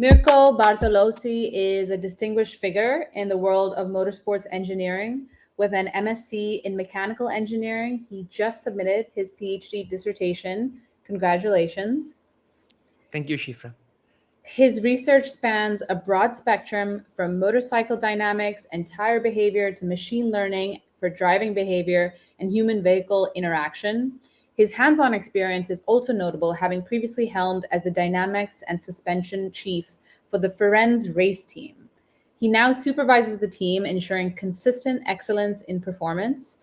Mirco Bartolozzi is a distinguished figure in the world of motorsports engineering. With an MSc in mechanical engineering, he just submitted his PhD dissertation. Congratulations. Thank you, Shifra. His research spans a broad spectrum from motorcycle dynamics and tire behavior to machine learning for driving behavior and human vehicle interaction. His hands on experience is also notable, having previously helmed as the dynamics and suspension chief for the Ferenz race team. He now supervises the team, ensuring consistent excellence in performance.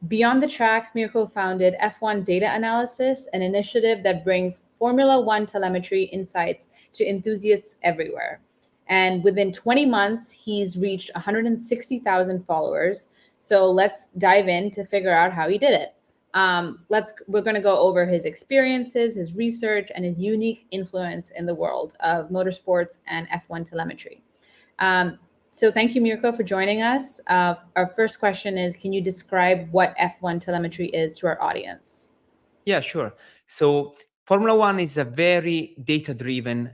Beyond the track, Mirko founded F1 Data Analysis, an initiative that brings Formula One telemetry insights to enthusiasts everywhere. And within 20 months, he's reached 160,000 followers. So let's dive in to figure out how he did it. We're going to go over his experiences, his research, and his unique influence in the world of motorsports and F1 telemetry. So thank you, Mirko, for joining us. Our first question is, can you describe what F1 telemetry is to our audience? Yeah, sure. So Formula One is a very data-driven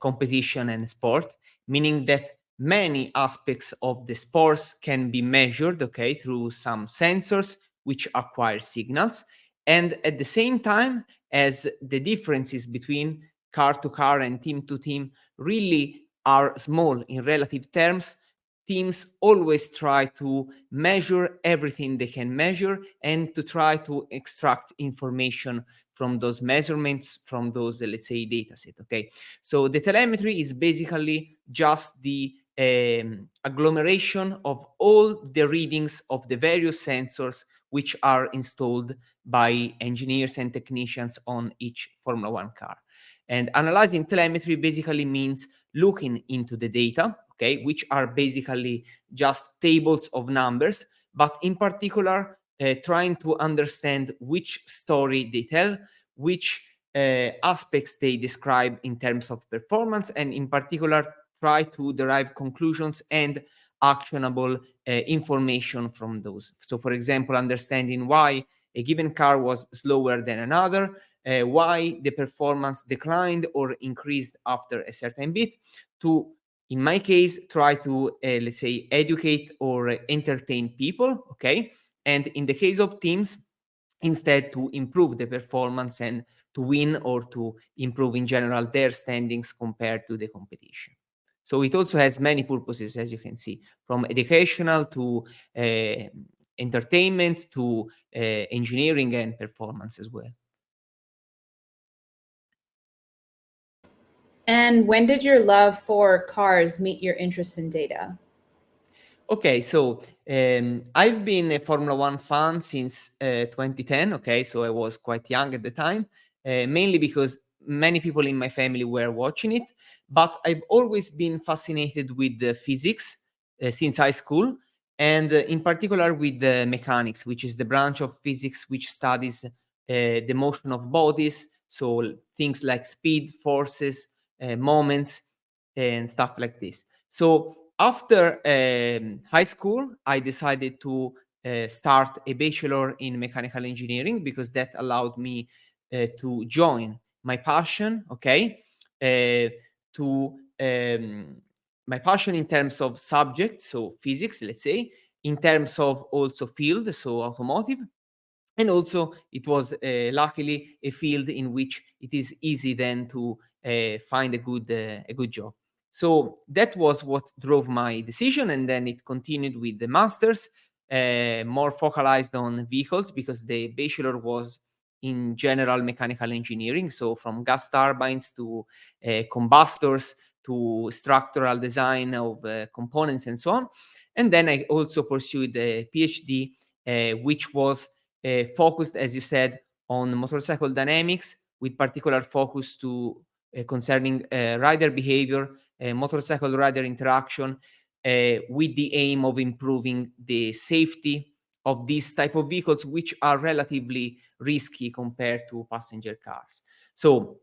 competition and sport, meaning that many aspects of the sports can be measured, okay, through some sensors which acquire signals. And at the same time, as the differences between car to car and team to team really are small in relative terms, teams always try to measure everything they can measure and to try to extract information from those measurements, from those, let's say, data set. Okay, so the telemetry is basically just the agglomeration of all the readings of the various sensors which are installed by engineers and technicians on each Formula One car. And analyzing telemetry basically means looking into the data, okay, which are basically just tables of numbers, but in particular, trying to understand which story they tell, which aspects they describe in terms of performance, and in particular, try to derive conclusions and actionable information from those. So, for example, understanding why a given car was slower than another, why the performance declined or increased after a certain bit, to, in my case, try to, let's say, educate or entertain people, okay? And in the case of teams, instead to improve the performance and to win or to improve in general their standings compared to the competition. So it also has many purposes, as you can see, from educational to entertainment to engineering and performance as well. And when did your love for cars meet your interest in data? Okay, so I've been a Formula One fan since 2010. Okay, so I was quite young at the time, mainly because many people in my family were watching it. But I've always been fascinated with the physics since high school, and in particular with the mechanics, which is the branch of physics which studies the motion of bodies. So things like speed, forces, moments, and stuff like this. So after high school, I decided to start a bachelor in mechanical engineering because that allowed me to join my passion, okay, to my passion in terms of subject, so physics, let's say, in terms of also field, so automotive. And also, it was luckily a field in which it is easy then to find a good job. So that was what drove my decision, and then it continued with the masters, more focalized on vehicles because the bachelor was in general mechanical engineering, so from gas turbines to combustors to structural design of components and so on. And then I also pursued a PhD, which was focused, as you said, on motorcycle dynamics, with particular focus to concerning rider behavior, motorcycle-rider interaction, with the aim of improving the safety of these type of vehicles, which are relatively risky compared to passenger cars. So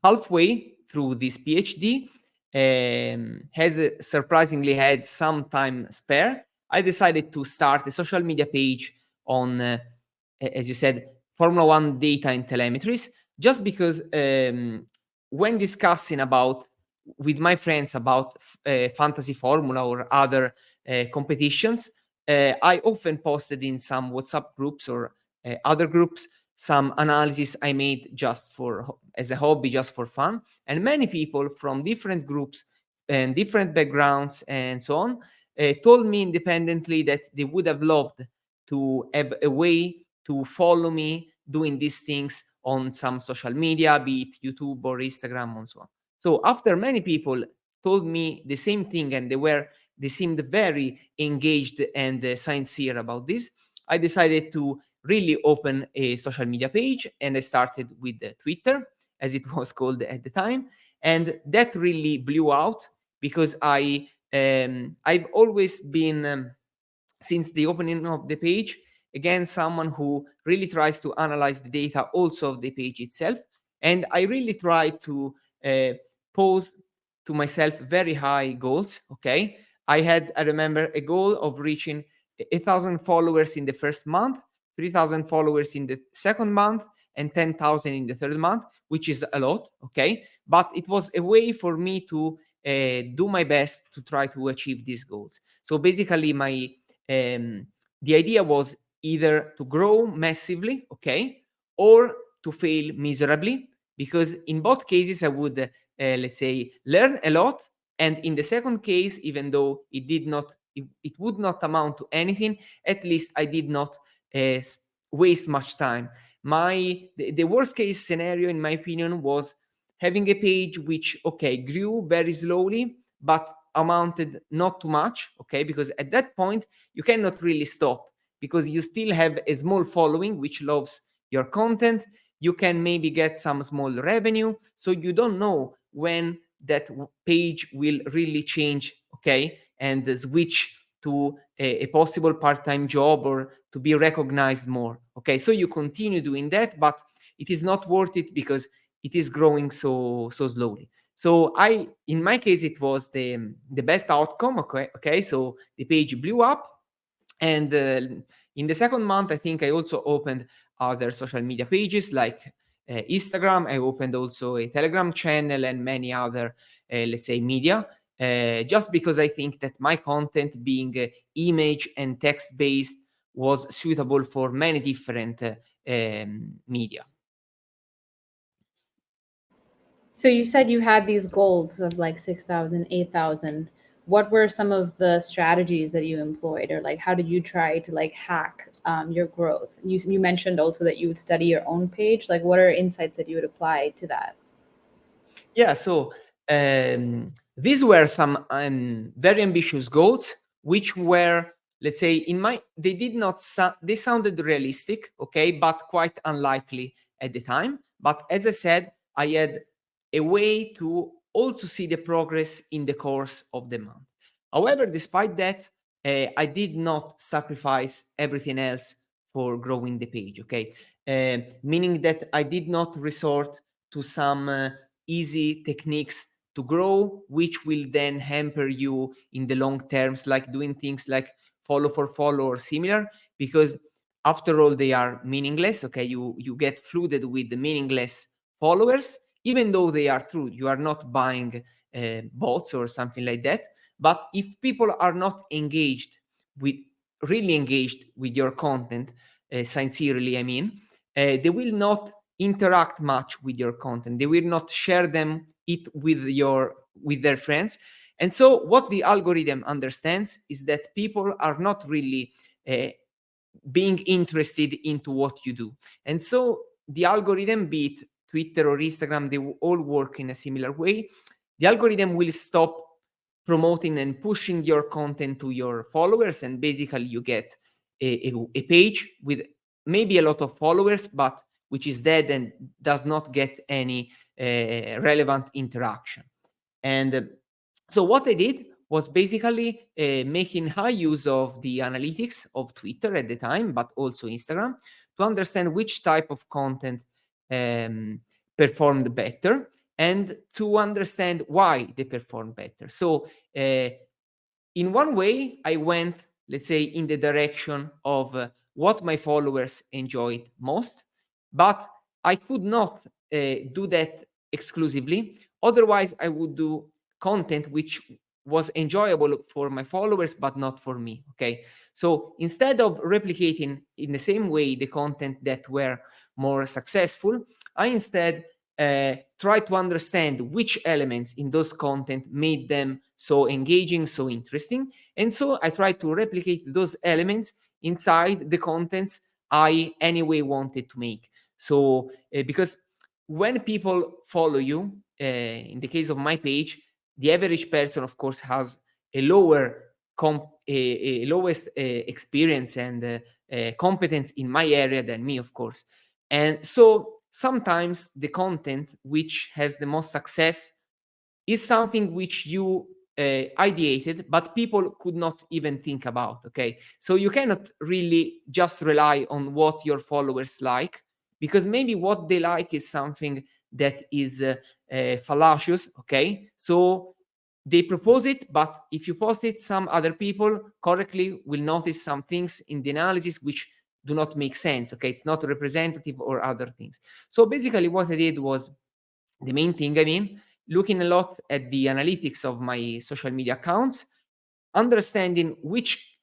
halfway through this PhD, has surprisingly had some time spare, I decided to start a social media page on, as you said, Formula One data and telemetries, just because when discussing about with my friends about fantasy formula or other competitions. I often posted in some WhatsApp groups or other groups some analysis I made just for as a hobby, just for fun. And many people from different groups and different backgrounds and so on told me independently that they would have loved to have a way to follow me doing these things on some social media, be it YouTube or Instagram and so on. So after many people told me the same thing and they seemed very engaged and sincere about this, I decided to really open a social media page, and I started with Twitter, as it was called at the time, and that really blew out because I've always been since the opening of the page, again, someone who really tries to analyze the data also of the page itself. And I really try to uh, pose to myself very high goals. Okay. I remember a goal of reaching 1,000 followers in the first month, 3,000 followers in the second month, and 10,000 in the third month, which is a lot. Okay. But it was a way for me to do my best to try to achieve these goals. So basically, the idea was either to grow massively, okay, or to fail miserably, because in both cases I would, let's say, learn a lot, and in the second case, even though it would not amount to anything, at least I did not waste much time. The worst case scenario, in my opinion, was having a page which, okay, grew very slowly, but amounted not too much, okay, because at that point you cannot really stop because you still have a small following which loves your content. You can maybe get some small revenue, so you don't know when that page will really change, okay, and switch to a possible part-time job or to be recognized more, okay. So you continue doing that, but it is not worth it because it is growing so slowly. So in my case, it was the best outcome. Okay. So the page blew up, and in the second month, I think I also opened other social media pages like Instagram. I opened also a Telegram channel and many other, let's say, media. Just because I think that my content, being image and text based, was suitable for many different media. So you said you had these goals of like 6,000, 8,000. What were some of the strategies that you employed, or like how did you try to like hack your growth? You mentioned also that you would study your own page. Like, what are insights that you would apply to that? Yeah, so these were some very ambitious goals, which were, let's say, they did not, they sounded realistic, okay, but quite unlikely at the time. But as I said, I had a way to also see the progress in the course of the month. However, despite that, I did not sacrifice everything else for growing the page, okay? Meaning that I did not resort to some easy techniques to grow, which will then hamper you in the long terms, like doing things like follow for follow or similar, because after all, they are meaningless. Okay, you get flooded with the meaningless followers, even though they are true. You are not buying bots or something like that. But if people are not with really engaged with your content, sincerely, I mean, they will not interact much with your content. They will not share it with their friends. And so what the algorithm understands is that people are not really being interested into what you do. And so the algorithm, be it Twitter or Instagram, they all work in a similar way. The algorithm will stop promoting and pushing your content to your followers, and basically you get a page with maybe a lot of followers, but which is dead and does not get any relevant interaction. And so what I did was basically making high use of the analytics of Twitter at the time, but also Instagram, to understand which type of content performed better and to understand why they performed better. So in one way, I went, let's say, in the direction of what my followers enjoyed most, but I could not do that exclusively. Otherwise, I would do content which was enjoyable for my followers but not for me. Okay, so instead of replicating in the same way the content that were more successful, I instead try to understand which elements in those content made them so engaging, so interesting, and so I try to replicate those elements inside the contents I anyway wanted to make. So because when people follow you, in the case of my page, the average person, of course, has a lower lowest experience and competence in my area than me, of course. And so sometimes the content which has the most success is something which you ideated, but people could not even think about. Okay, so you cannot really just rely on what your followers like, because maybe what they like is something that is fallacious. Okay, so they propose it, but if you post it, some other people correctly will notice some things in the analysis which do not make sense. Okay, it's not representative or other things. So basically what I did was, the main thing, I mean, looking a lot at the analytics of my social media accounts, understanding which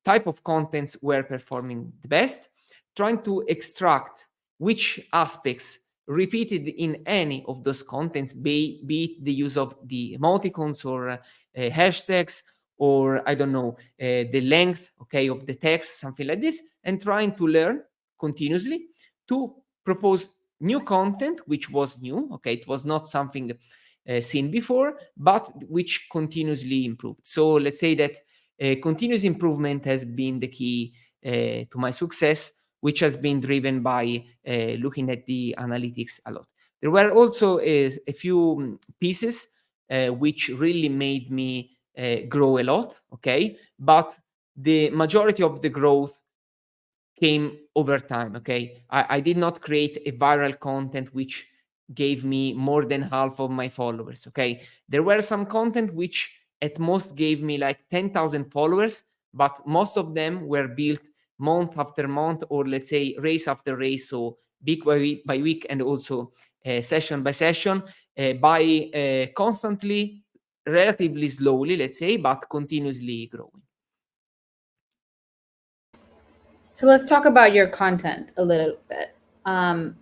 type of contents were performing the best, trying to extract which aspects repeated in any of those contents, be it the use of the emoticons or hashtags, or I don't know, the length, okay, of the text, something like this, and trying to learn continuously to propose new content which was new. Okay, it was not something seen before, but which continuously improved. So let's say that continuous improvement has been the key to my success, which has been driven by looking at the analytics a lot. There were also a few pieces which really made me grow a lot. Okay, but the majority of the growth came over time. Okay, I did not create a viral content which gave me more than half of my followers. Okay, there were some content which at most gave me like 10,000 followers, but most of them were built month after month, or let's say race after race, so week by week, and also session by session, by constantly, relatively slowly, let's say, but continuously growing. So let's talk about your content a little bit. Um,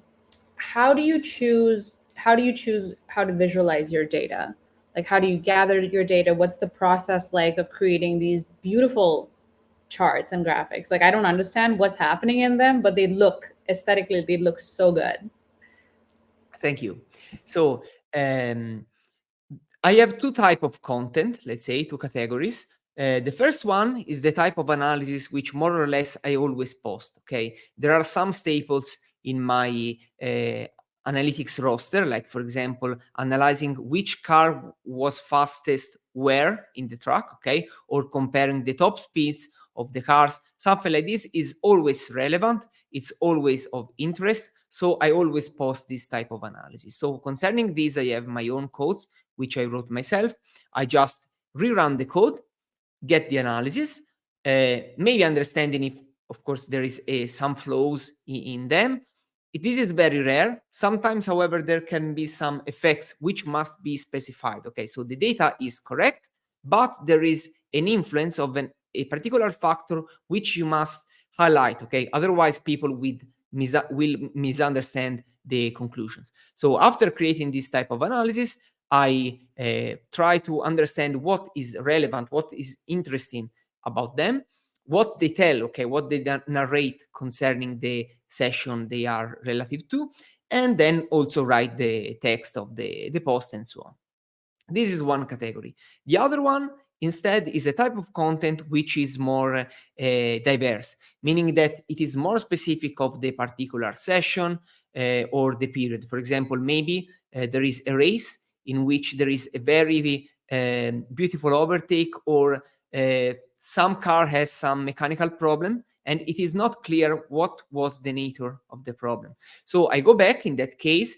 how do you choose how to visualize your data? Like, how do you gather your data? What's the process like of creating these beautiful charts and graphics? Like, I don't understand what's happening in them, but they look aesthetically, they look so good. Thank you. So I have two type of content, let's say two categories. The first one is the type of analysis which more or less I always post. Okay, there are some staples in my analytics roster, like for example, analyzing which car was fastest where in the track, okay, or comparing the top speeds of the cars. Something like this is always relevant. It's always of interest. So I always post this type of analysis. So concerning this, I have my own codes which I wrote myself. I just rerun the code, get the analysis, maybe understanding if, of course, there is some flaws in them. This is very rare. Sometimes, however, there can be some effects which must be specified. Okay, so the data is correct, but there is an influence of a particular factor which you must highlight. Okay, otherwise people will misunderstand the conclusions. So after creating this type of analysis, I try to understand what is relevant, what is interesting about them, what they tell, okay, what they narrate concerning the session they are relative to, and then also write the text of the post and so on. This is one category. The other one, instead, is a type of content which is more diverse, meaning that it is more specific of the particular session or the period. For example, maybe there is a race in which there is a very beautiful overtake, or some car has some mechanical problem, and it is not clear what was the nature of the problem. So I go back in that case,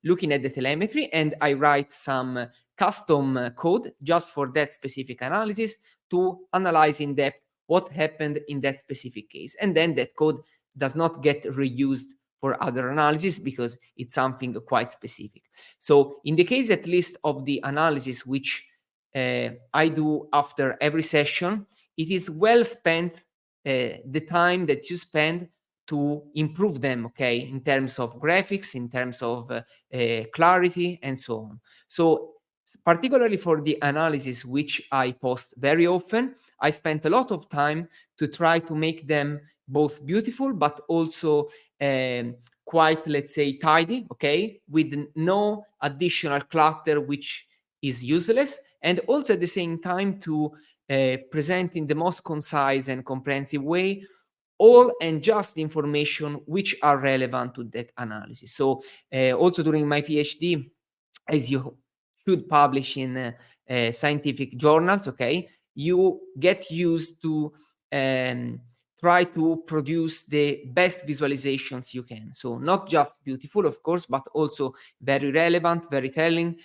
looking at the telemetry, and I write some custom code just for that specific analysis to analyze in depth what happened in that specific case. And then that code does not get reused for other analysis because it's something quite specific. So in the case at least of the analysis which I do after every session, it is well spent the time that you spend to improve them, okay, in terms of graphics, in terms of clarity, and so on. So particularly for the analysis which I post very often, I spent a lot of time to try to make them both beautiful but also quite, let's say, tidy, okay, with no additional clutter which is useless, and also at the same time to present in the most concise and comprehensive way all and just information which are relevant to that analysis. So also during my PhD, as you should publish in scientific journals, okay, you get used to try to produce the best visualizations you can. So not just beautiful, of course, but also very relevant, very telling,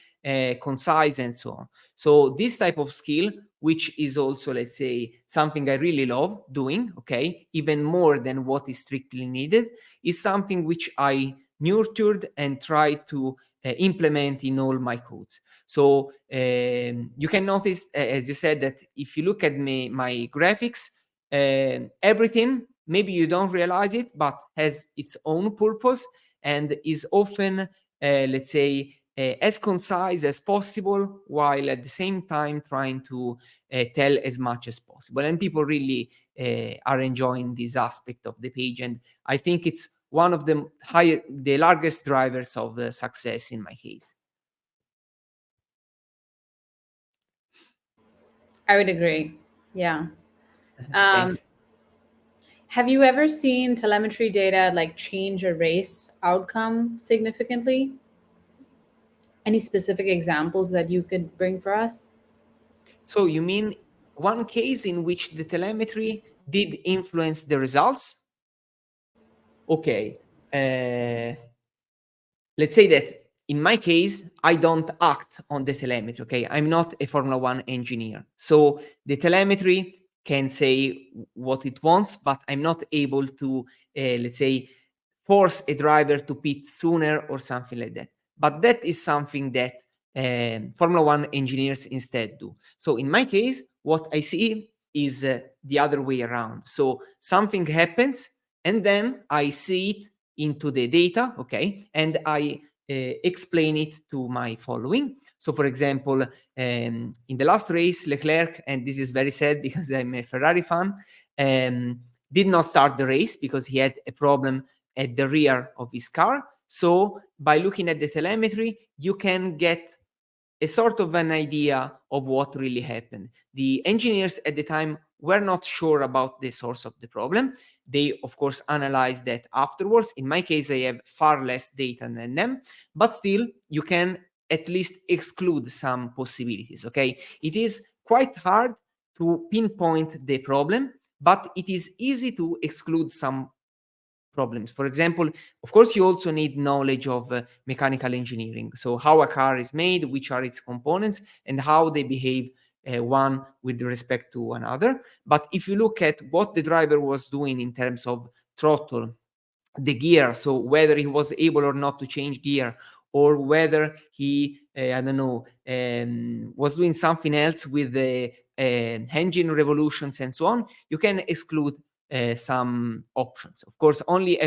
concise, and so on. So this type of skill, which is also, let's say, something I really love doing, okay, even more than what is strictly needed, is something which I nurtured and tried to implement in all my codes. So you can notice, as you said, that if you look at my graphics, everything, maybe you don't realize it, but has its own purpose and is often, let's say, as concise as possible, while at the same time trying to tell as much as possible. And people really are enjoying this aspect of the page. And I think it's one of the largest drivers of the success in my case. I would agree. Yeah. Um, Thanks. have you ever seen telemetry data like change a race outcome significantly? Any specific examples that you could bring for us? So you mean one case in which the telemetry did influence the results? Okay. Let's say that in my case, I don't act on the telemetry, okay? I'm not a Formula One engineer. So the telemetry can say what it wants, but I'm not able to, let's say, force a driver to pit sooner or something like that. But that is something that Formula One engineers instead do. So in my case, what I see is the other way around. So something happens, and then I see it into the data, okay, and I explain it to my following. So, for example, in the last race, Leclerc, and this is very sad because I'm a Ferrari fan, did not start the race because he had a problem at the rear of his car. So, by looking at the telemetry, you can get a sort of an idea of what really happened. The engineers at the time were not sure about the source of the problem. They, of course, analyzed that afterwards. In my case, I have far less data than them, but still, you can at least exclude some possibilities, okay? It is quite hard to pinpoint the problem, but it is easy to exclude some problems. For example, of course, you also need knowledge of mechanical engineering. So how a car is made, which are its components, and how they behave one with respect to another. But if you look at what the driver was doing in terms of throttle, the gear, so whether he was able or not to change gear, or whether he, I don't know, was doing something else with the engine revolutions and so on, you can exclude some options. Of course, only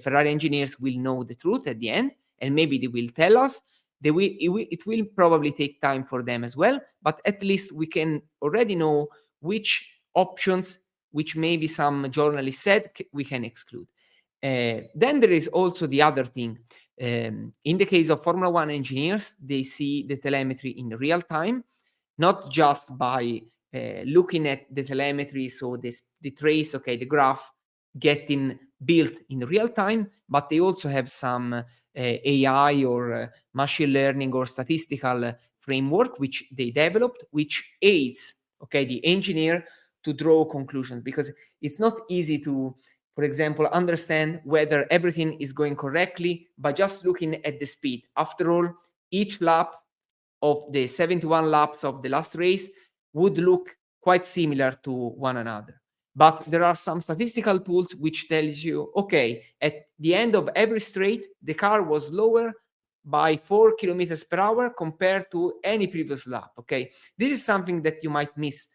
Ferrari engineers will know the truth at the end, and maybe they will tell us. It will probably take time for them as well, but at least we can already know which options, which maybe some journalists said, we can exclude. Then there is also the other thing. In the case of Formula One engineers, they see the telemetry in real time, not just by looking at the telemetry, so the trace, okay, the graph getting built in real time, but they also have some AI or machine learning or statistical framework which they developed, which aids, okay, the engineer to draw conclusions, because it's not easy to, for example, understand whether everything is going correctly by just looking at the speed. After all, each lap of the 71 laps of the last race would look quite similar to one another. But there are some statistical tools which tells you, okay, at the end of every straight, the car was slower by 4 kilometers per hour compared to any previous lap. Okay, this is something that you might miss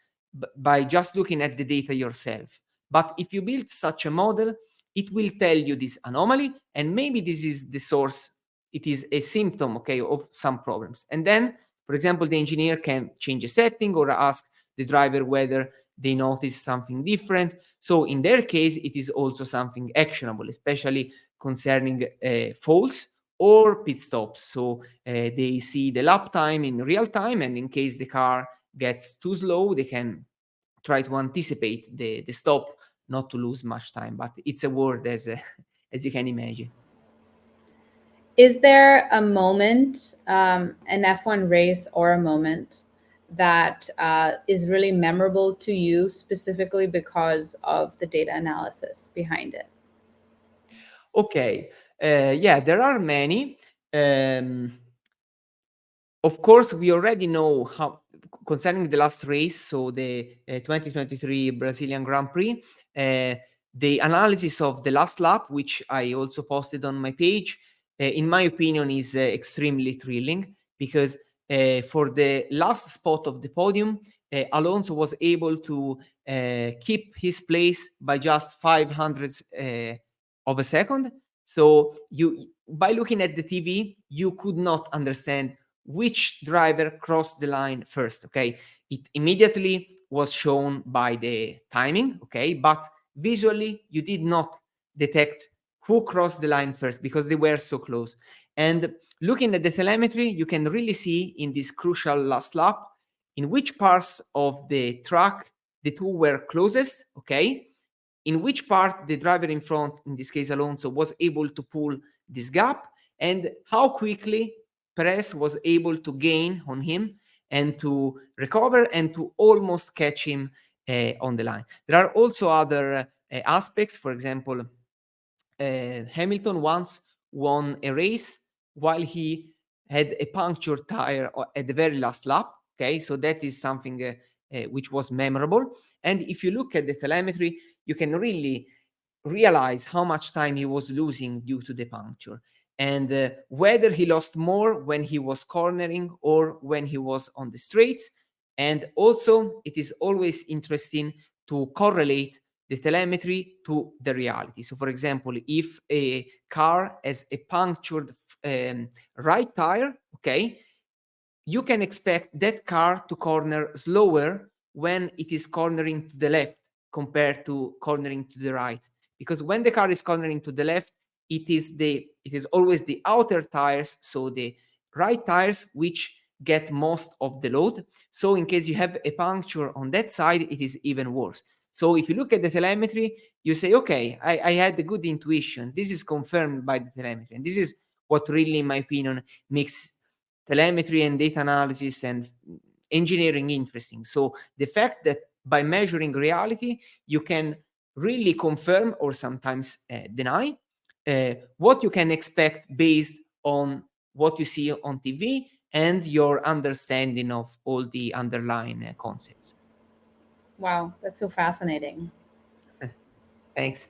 by just looking at the data yourself. But if you build such a model, it will tell you this anomaly, and maybe this is the source. It is a symptom, okay, of some problems. And then, for example, the engineer can change a setting or ask the driver whether they notice something different. So in their case, it is also something actionable, especially concerning faults or pit stops. So they see the lap time in real time, and in case the car gets too slow, they can try to anticipate the stop, not to lose much time. But it's a word, as as you can imagine. Is there a moment, an F1 race or a moment that is really memorable to you specifically because of the data analysis behind it? Okay, yeah, there are many. Um, Of course, we already know how concerning the last race, so the 2023 Brazilian Grand Prix, the analysis of the last lap, which I also posted on my page, in my opinion, is extremely thrilling because for the last spot of the podium, Alonso was able to keep his place by just 500 of a second. So you, by looking at the TV, you could not understand which driver crossed the line first. Okay, it immediately was shown by the timing. Okay, but visually you did not detect who crossed the line first because they were so close. And looking at the telemetry, you can really see in this crucial last lap in which parts of the track the two were closest. Okay, in which part the driver in front, in this case Alonso, was able to pull this gap, and how quickly Perez was able to gain on him and to recover and to almost catch him on the line. There are also other aspects. For example, Hamilton once won a race while he had a punctured tire at the very last lap. Okay, so that is something which was memorable. And if you look at the telemetry, you can really realize how much time he was losing due to the puncture, and whether he lost more when he was cornering or when he was on the straights. And also, it is always interesting to correlate the telemetry to the reality. So, for example, if a car has a punctured right tire, okay, you can expect that car to corner slower when it is cornering to the left compared to cornering to the right. Because when the car is cornering to the left, it is always the outer tires, so the right tires, which get most of the load. So in case you have a puncture on that side, it is even worse. So if you look at the telemetry, you say, okay, I had a good intuition. This is confirmed by the telemetry. And this is what really, in my opinion, makes telemetry and data analysis and engineering interesting. So the fact that by measuring reality, you can really confirm or sometimes deny what you can expect based on what you see on TV and your understanding of all the underlying concepts. Wow, that's so fascinating. Thanks.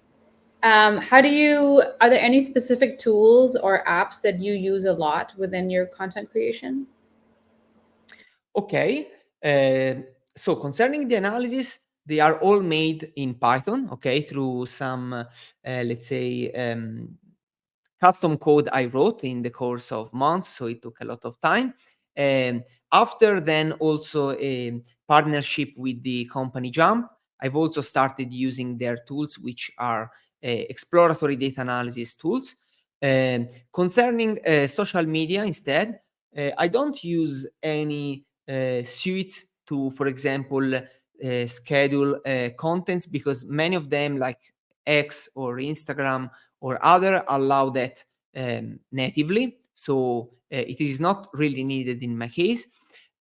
Are there any specific tools or apps that you use a lot within your content creation? Okay. So concerning the analysis, they are all made in Python, okay, through some, let's say, custom code I wrote in the course of months, so it took a lot of time. After then, also a partnership with the company Jump, I've also started using their tools, which are exploratory data analysis tools. Concerning social media, instead, I don't use any suites to, for example, schedule contents, because many of them, like X or Instagram or other, allow that natively. So it is not really needed in my case.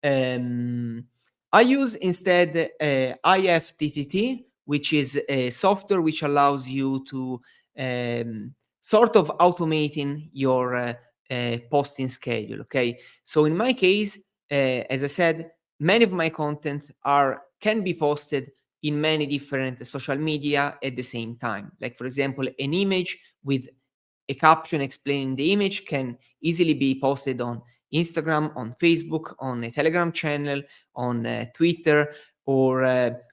I use instead IFTTT, which is a software which allows you to sort of automating your posting schedule. Okay, so in my case, as I said, many of my content can be posted in many different social media at the same time. Like, for example, an image with a caption explaining the image can easily be posted on Instagram, on Facebook, on a Telegram channel, on Twitter, or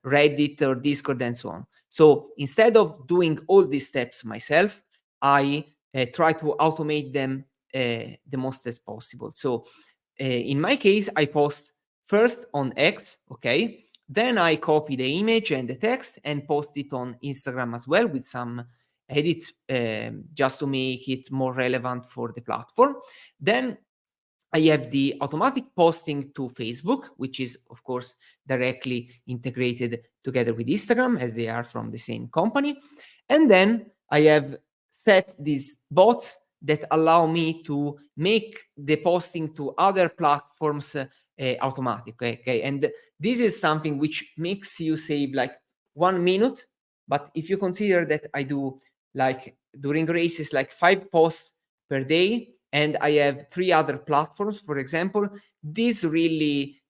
Reddit or Discord, and so on. So instead of doing all these steps myself, I try to automate them the most as possible. So in my case, I post first on X, okay? Then I copy the image and the text and post it on Instagram as well with some edits just to make it more relevant for the platform. Then I have the automatic posting to Facebook, which is, of course, directly integrated together with Instagram as they are from the same company. And then I have set these bots that allow me to make the posting to other platforms automatic. Okay. And this is something which makes you save like 1 minute. But if you consider that I do like during races, like 5 posts per day, and I have 3 other platforms, for example, this really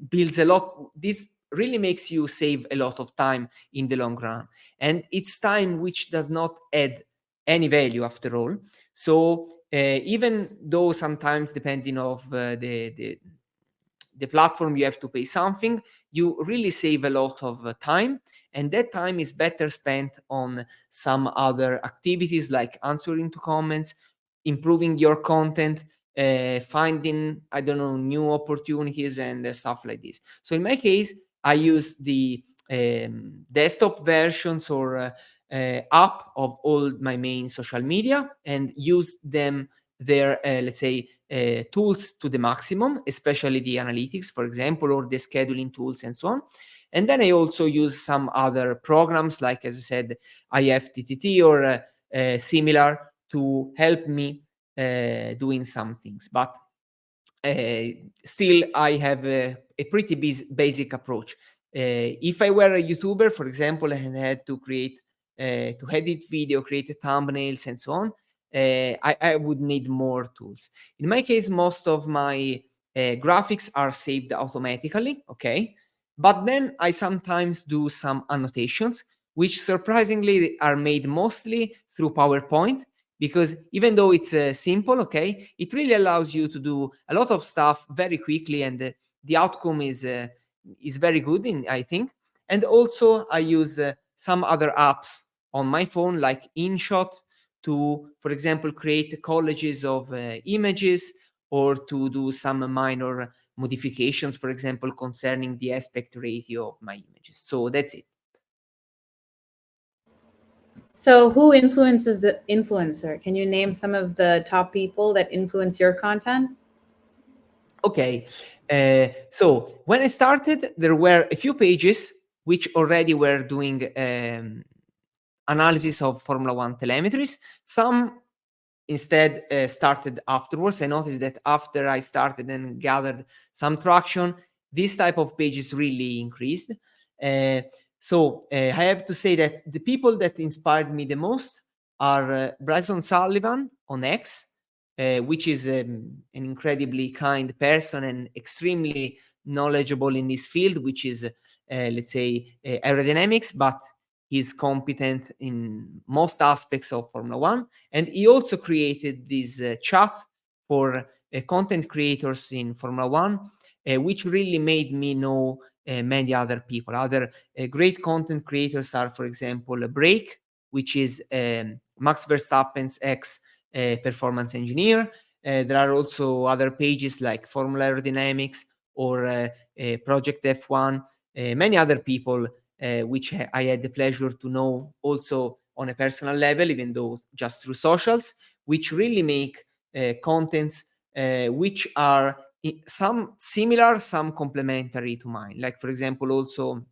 builds a lot. This really makes you save a lot of time in the long run. And it's time which does not add any value after all. So even though sometimes depending of the platform you have to pay something, you really save a lot of time, and that time is better spent on some other activities like answering to comments, improving your content, finding, I don't know, new opportunities and stuff like this. So in my case, I use the desktop versions or app of all my main social media and use them their let's say tools to the maximum, especially the analytics, for example, or the scheduling tools and so on. And then I also use some other programs like, as I said, IFTTT or similar to help me doing some things. But still, I have a pretty basic approach. If I were a YouTuber, for example, and had to create, to edit video, create thumbnails, and so on, I would need more tools. In my case, most of my graphics are saved automatically, okay? But then I sometimes do some annotations, which surprisingly are made mostly through PowerPoint, because even though it's simple, okay, it really allows you to do a lot of stuff very quickly, and the outcome is very good, I think. And also I use some other apps on my phone like InShot to, for example, create collages of images, or to do some minor modifications, for example, concerning the aspect ratio of my images. So that's it. So who influences the influencer? Can you name some of the top people that influence your content? Okay, so when I started, there were a few pages which already were doing analysis of Formula One telemetries. Some instead started afterwards. I noticed that after I started and gathered some traction, this type of pages really increased. So I have to say that the people that inspired me the most are Bryson Sullivan on X, which is an incredibly kind person and extremely knowledgeable in this field, which is, let's say, aerodynamics, but he's competent in most aspects of Formula One. And he also created this chat for content creators in Formula One, which really made me know many other people. Other great content creators are, for example, Break, which is Max Verstappen's ex performance engineer. There are also other pages like Formula Aerodynamics or Project F1, many other people which I had the pleasure to know also on a personal level, even though just through socials, which really make contents which are some similar, some complementary to mine. Like, for example, also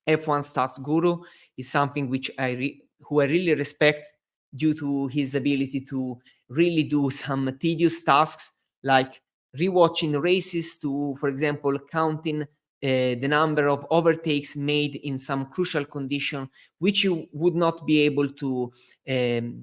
F1 Stats Guru is something which who I really respect due to his ability to really do some tedious tasks like rewatching races to, for example, counting the number of overtakes made in some crucial condition, which you would not be able to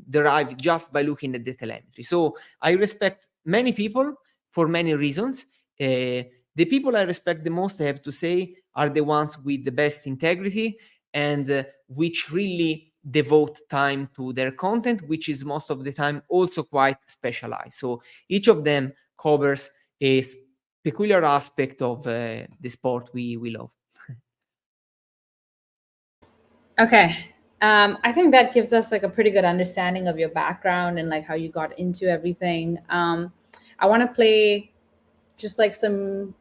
derive just by looking at the telemetry. So I respect many people for many reasons. The people I respect the most, I have to say, are the ones with the best integrity and which really devote time to their content, which is most of the time also quite specialized. So each of them covers a peculiar aspect of the sport we love. Okay. I think that gives us like a pretty good understanding of your background and like how you got into everything. I want to play just like some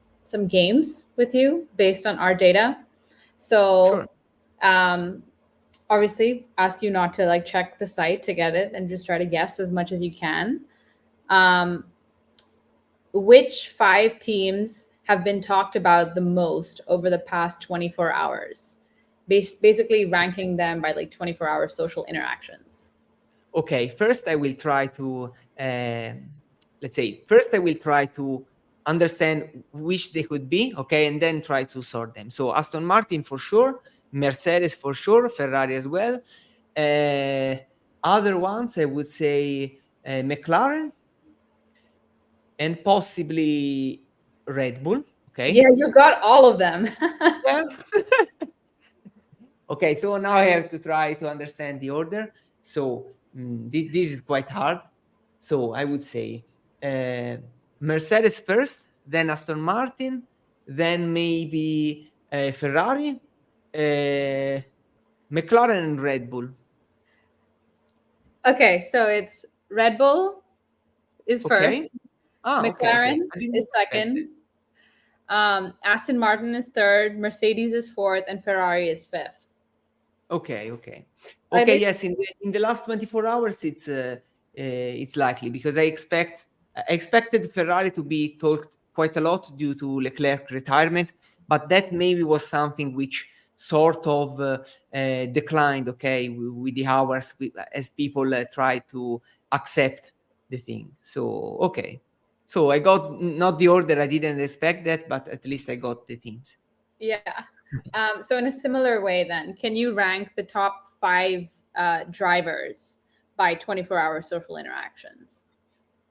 games with you based on our data. So Sure. obviously ask you not to like check the site to get it and just try to guess as much as you can. Um, which 5 teams have been talked about the most over the past 24 hours? Basically ranking them by like 24-hour social interactions. Okay, first I will try to let's say first I will try to understand which they could be, okay, and then try to sort them. So Aston Martin for sure, Mercedes for sure, Ferrari as well. Other ones I would say McLaren and possibly Red Bull. Yeah, Okay. you got all of them. Yeah. Okay, so now I have to try to understand the order. So this is quite hard. So I would say Mercedes first, then Aston Martin, then maybe Ferrari, McLaren, and Red Bull. Okay, so it's Red Bull is Okay. first, Okay, okay. McLaren I didn't is expect that. second, Aston Martin is third, Mercedes is fourth, and Ferrari is fifth. Okay, okay, But I okay. think Yes, in the last 24 hours, it's likely because I expected Ferrari to be talked quite a lot due to Leclerc retirement, but that maybe was something which sort of declined. Okay, with the hours, as people try to accept the thing. So okay, so I got not the order. I didn't expect that, but at least I got the teams. yeah. So in a similar way, then, can you rank the top 5 drivers by 24-hour social interactions?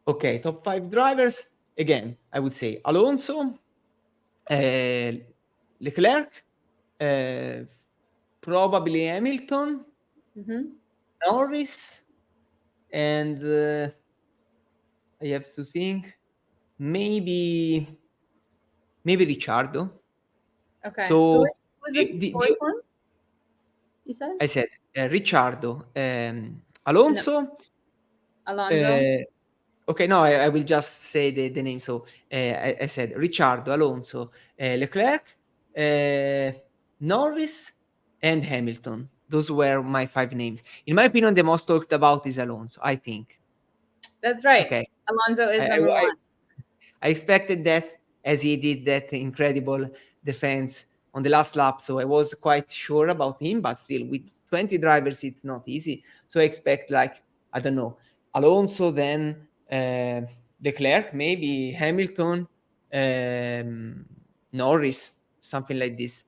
Okay, top 5 drivers. Again, I would say Alonso, Leclerc, uh, probably Hamilton, Hmm. Norris, and I have to think maybe Ricciardo. Okay. Who So was the the fourth one? You said I said Ricciardo, no, Alonso. Alonso. Uh, okay, no, I will just say the name. So I said Ricciardo, Alonso, Leclerc, Norris, and Hamilton. Those were my 5 names. In my opinion, the most talked about is Alonso, I think. That's right. Okay. Alonso is I, number I, one. I expected that as he did that incredible defense on the last lap. So I was quite sure about him, but still, with 20 drivers, it's not easy. So I expect, like, I don't know, Alonso, then Leclerc, maybe Hamilton, Norris, something like this.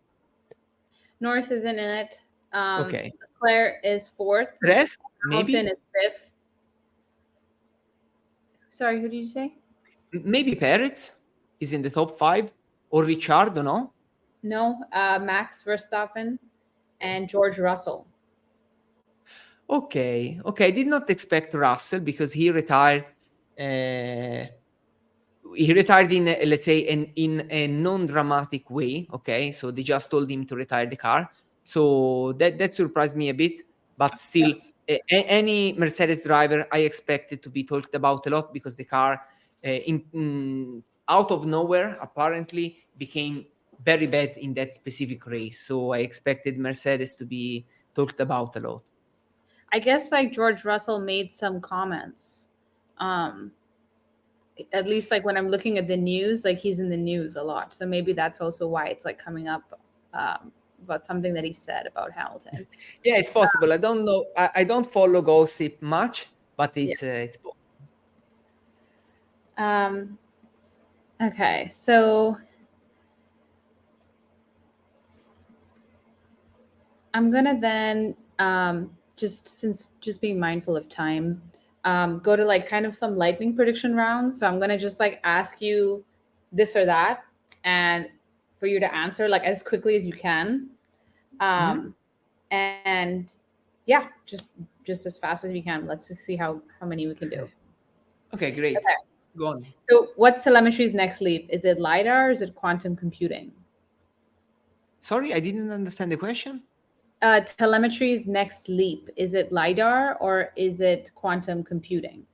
Norris isn't in it. Okay. Leclerc is fourth. Perez, Hamilton maybe? is fifth. Sorry, who did you say? Maybe Perez is in the top 5, or Ricciardo, no? No, Max Verstappen and George Russell. Okay, okay. I did not expect Russell because he retired. Uh, he retired in, let's say, in a non-dramatic way. Okay, so they just told him to retire the car. So that surprised me a bit. But still, any Mercedes driver I expected to be talked about a lot because the car, out of nowhere, apparently became very bad in that specific race. So I expected Mercedes to be talked about a lot. I guess like George Russell made some comments. Um, at least like when I'm looking at the news, like he's in the news a lot. So maybe that's also why it's like coming up about something that he said about Hamilton. Yeah, it's possible. I don't know. I don't follow gossip much, but Yeah. it's possible. Um, okay. So I'm gonna then just being mindful of time, go to like kind of some lightning prediction rounds. So I'm gonna just like ask you this or that, and for you to answer like as quickly as you can. And yeah, just as fast as we can. Let's just see how many we can do. Okay, great. Okay. Go on. So what's telemetry's next leap? Is it LiDAR or is it quantum computing? Sorry, I didn't understand the question. Telemetry's next leap, is it LiDAR or is it quantum computing?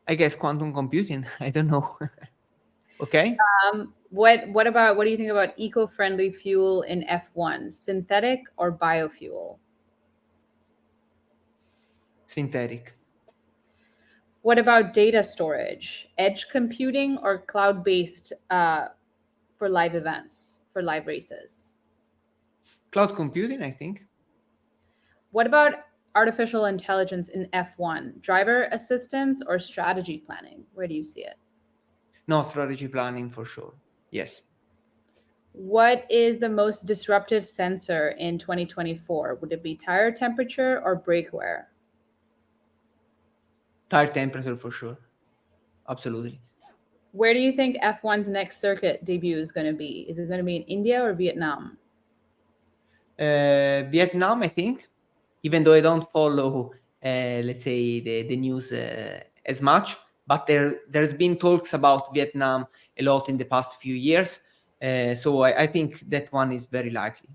I guess quantum computing. I don't know. Okay. What do you think about eco-friendly fuel in F1? Synthetic or biofuel? Synthetic. What about data storage? Edge computing or cloud-based for live events, for live races? Cloud computing, I think. What about artificial intelligence in F1? Driver assistance or strategy planning? Where do you see it? No, strategy planning for sure. Yes. What is the most disruptive sensor in 2024? Would it be tire temperature or brake wear? Tire temperature for sure. Absolutely. Where do you think F1's next circuit debut is going to be? Is it going to be in India or Vietnam? Vietnam, I think, even though I don't follow, let's say, the news as much, but there's been talks about Vietnam a lot in the past few years. So I think that one is very likely.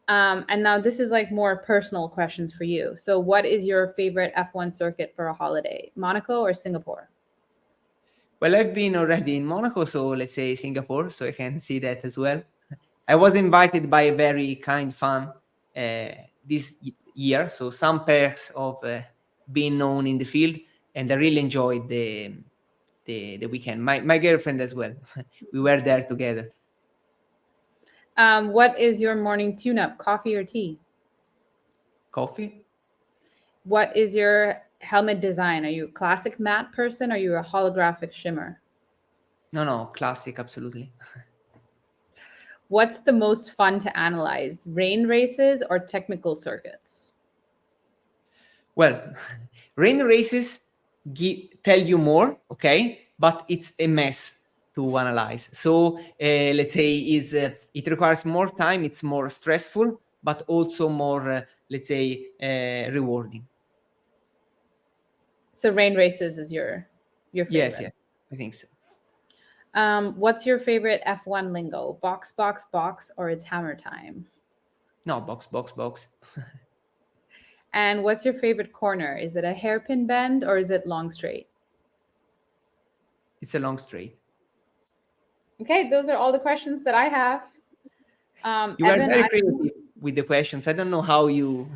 And now this is like more personal questions for you. So what is your favorite F1 circuit for a holiday? Monaco or Singapore? Well, I've been already in Monaco, so let's say Singapore, so I can see that as well. I was invited by a very kind fan this year, so some perks of being known in the field, and I really enjoyed the weekend. My girlfriend as well. We were there together. What is your morning tune-up? Coffee or tea? Coffee? What is your helmet design? Are you a classic matte person or are you a holographic shimmer? No, classic, absolutely. What's the most fun to analyze? Rain races or technical circuits? Well, rain races tell you more, okay, but it's a mess to analyze. So let's say it requires more time, it's more stressful, but also more, let's say, rewarding. So rain races is your favorite. Yes, I think so. What's your favorite F1 lingo? Box, box, box, or it's hammer time? No, box. And what's your favorite corner? Is it a hairpin bend or is it long straight? It's a long straight. Okay, those are all the questions that I have. You were very creative with the questions. I don't know how you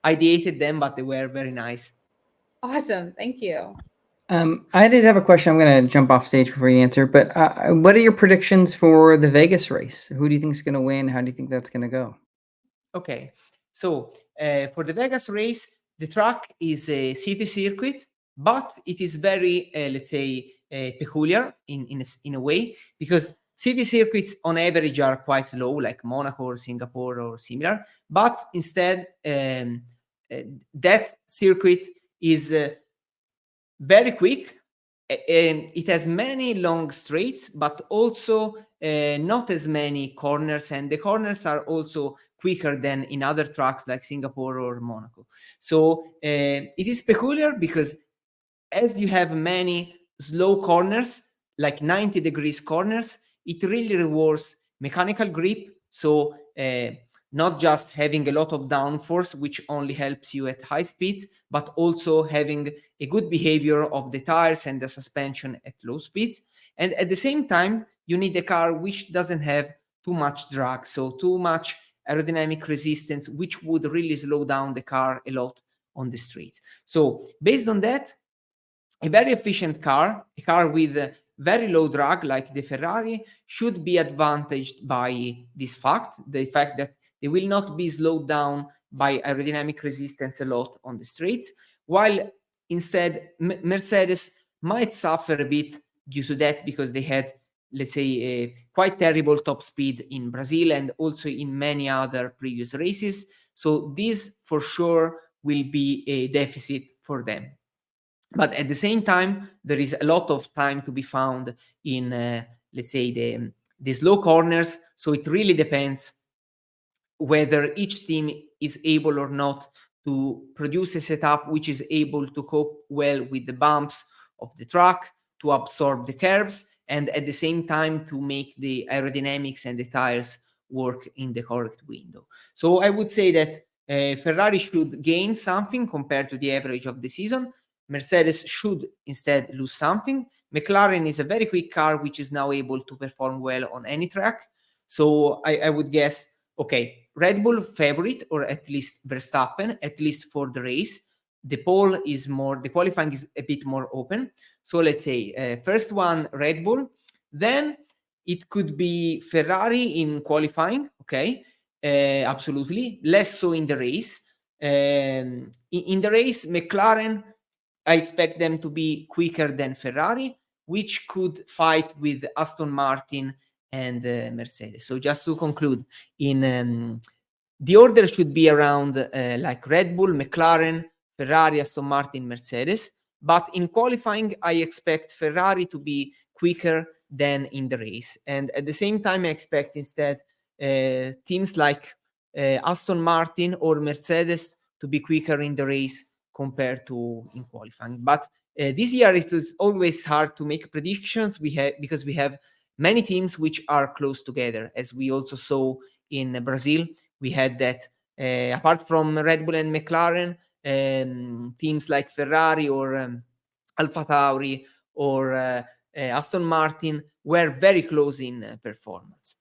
ideated them, but they were very nice. Awesome, thank you. I did have a question. I'm going to jump off stage before you answer, but what are your predictions for the Vegas race? Who do you think is going to win? How do you think that's going to go? Okay, so for the Vegas race, the track is a city circuit, but it is very, let's say, peculiar in a way, because city circuits on average are quite slow, like Monaco or Singapore or similar, but instead that circuit is very quick, and it has many long straights, but also not as many corners, and the corners are also quicker than in other tracks like Singapore or Monaco. So it is peculiar because as you have many slow corners, like 90 degrees corners, it really rewards mechanical grip. So not just having a lot of downforce, which only helps you at high speeds, but also having a good behavior of the tires and the suspension at low speeds. And at the same time, you need a car which doesn't have too much drag, so too much aerodynamic resistance, which would really slow down the car a lot on the streets. So based on that, a very efficient car, a car with very low drag like the Ferrari, should be advantaged by this fact, the fact that they will not be slowed down by aerodynamic resistance a lot on the streets, while instead Mercedes might suffer a bit due to that, because they had, let's say, a quite terrible top speed in Brazil and also in many other previous races. So this for sure will be a deficit for them. But at the same time, there is a lot of time to be found in, let's say, the slow corners. So it really depends whether each team is able or not to produce a setup which is able to cope well with the bumps of the track, to absorb the curves, and at the same time to make the aerodynamics and the tires work in the correct window. So I would say that Ferrari should gain something compared to the average of the season. Mercedes should instead lose something. McLaren is a very quick car which is now able to perform well on any track. So I would guess, okay, Red Bull favorite, or at least Verstappen, at least for the race. The qualifying is a bit more open. So let's say first one, Red Bull. Then it could be Ferrari in qualifying, okay, absolutely. Less so in the race. In the race, McLaren, I expect them to be quicker than Ferrari, which could fight with Aston Martin and Mercedes. So just to conclude, in the order should be around like Red Bull, McLaren, Ferrari, Aston Martin, Mercedes. But in qualifying, I expect Ferrari to be quicker than in the race. And at the same time, I expect instead teams like Aston Martin or Mercedes to be quicker in the race compared to in qualifying. But this year it is always hard to make predictions because we have many teams which are close together, as we also saw in Brazil. We had that apart from Red Bull and McLaren, teams like Ferrari or AlphaTauri or Aston Martin were very close in performance.